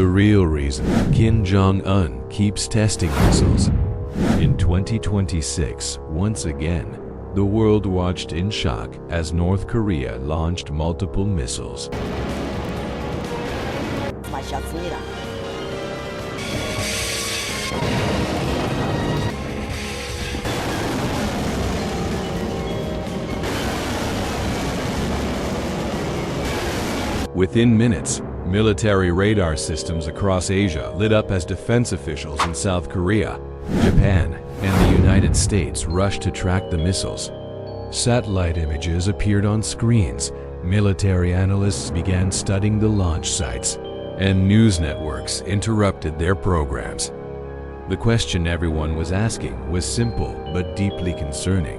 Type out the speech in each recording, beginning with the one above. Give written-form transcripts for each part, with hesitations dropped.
the real reason Kim Jong Un keeps testing missiles. In 2026, once again, the world watched in shock as North Korea launched multiple missiles. 마셨습니다. Within minutes, military radar systems across Asia lit up as defense officials in South Korea, Japan, and the United States rushed to track the missiles. Satellite images appeared on screens, military analysts began studying the launch sites, and news networks interrupted their programs. The question everyone was asking was simple but deeply concerning.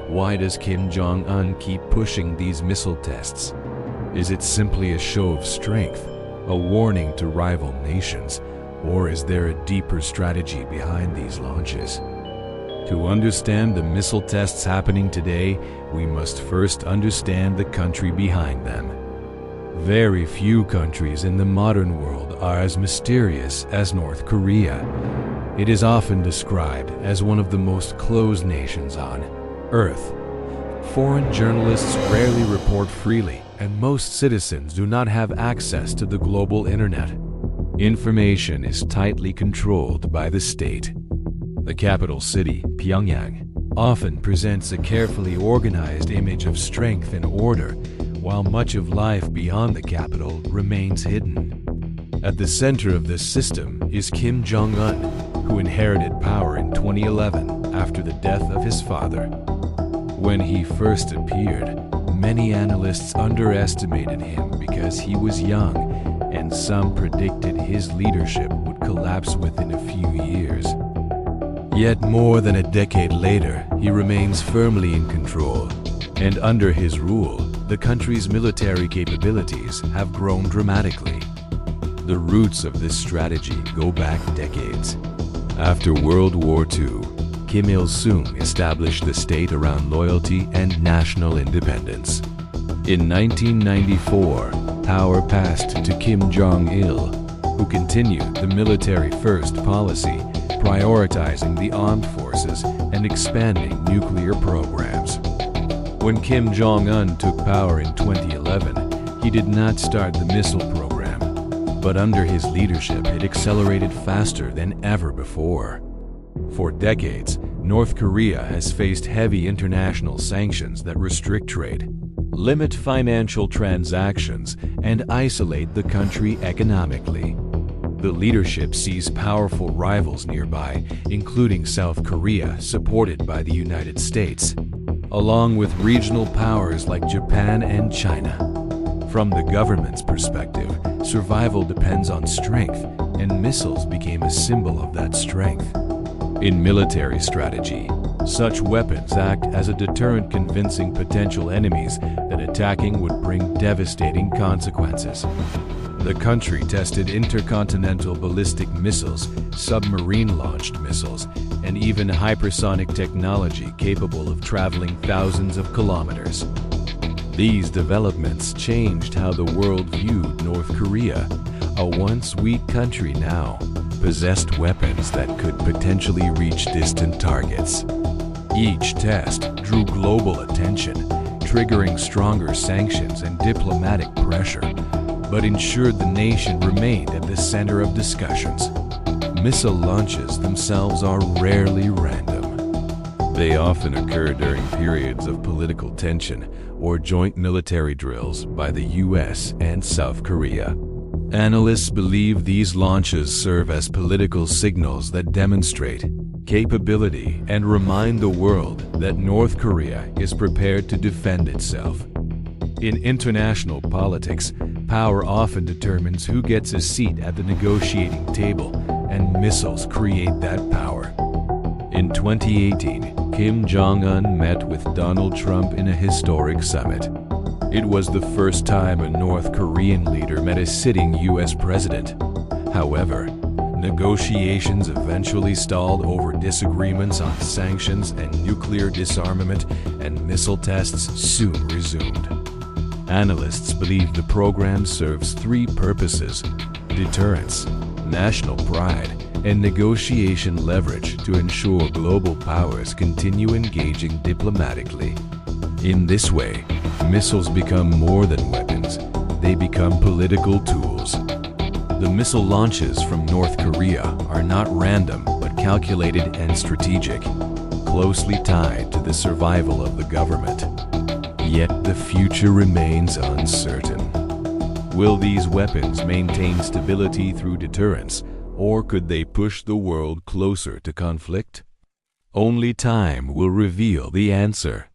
Why does Kim Jong Un keep pushing these missile tests? Is it simply a show of strength, a warning to rival nations, or is there a deeper strategy behind these launches? To understand the missile tests happening today, we must first understand the country behind them. Very few countries in the modern world are as mysterious as North Korea. It is often described as one of the most closed nations on Earth. Foreign journalists rarely report freely, and most citizens do not have access to the global internet. Information is tightly controlled by the state. The capital city, Pyongyang, often presents a carefully organized image of strength and order, while much of life beyond the capital remains hidden. At the center of this system is Kim Jong Un, who inherited power in 2011 after the death of his father. When he first appeared, many analysts underestimated him because he was young, and some predicted his leadership would collapse within a few years. Yet more than a decade later, he remains firmly in control, and under his rule, the country's military capabilities have grown dramatically. The roots of this strategy go back decades. After World War II, Kim Il-sung established the state around loyalty and national independence. In 1994, power passed to Kim Jong-il, who continued the military-first policy, prioritizing the armed forces and expanding nuclear programs. When Kim Jong-un took power in 2011, he did not start the missile program, but under his leadership it accelerated faster than ever before. For decades, North Korea has faced heavy international sanctions that restrict trade, limit financial transactions, and isolate the country economically. The leadership sees powerful rivals nearby, including South Korea, supported by the United States, along with regional powers like Japan and China. From the government's perspective, survival depends on strength, and missiles became a symbol of that strength. In military strategy, such weapons act as a deterrent, convincing potential enemies that attacking would bring devastating consequences. The country tested intercontinental ballistic missiles, submarine-launched missiles, and even hypersonic technology capable of traveling thousands of kilometers. These developments changed how the world viewed North Korea. A once weak country now possessed weapons that could potentially reach distant targets. Each test drew global attention, triggering stronger sanctions and diplomatic pressure, but ensured the nation remained at the center of discussions. Missile launches themselves are rarely random. They often occur during periods of political tension or joint military drills by the US and South Korea. Analysts believe these launches serve as political signals that demonstrate capability and remind the world that North Korea is prepared to defend itself. In international politics, power often determines who gets a seat at the negotiating table, and missiles create that power. In 2018, Kim Jong-un met with Donald Trump in a historic summit. It was the first time a North Korean leader met a sitting U.S. president. However, negotiations eventually stalled over disagreements on sanctions and nuclear disarmament, and missile tests soon resumed. Analysts believe the program serves three purposes: deterrence, national pride, and negotiation leverage to ensure global powers continue engaging diplomatically. In this way, missiles become more than weapons. They become political tools. The missile launches from North Korea are not random but calculated and strategic, closely tied to the survival of the government. Yet the future remains uncertain. Will these weapons maintain stability through deterrence, or could they push the world closer to conflict? Only time will reveal the answer.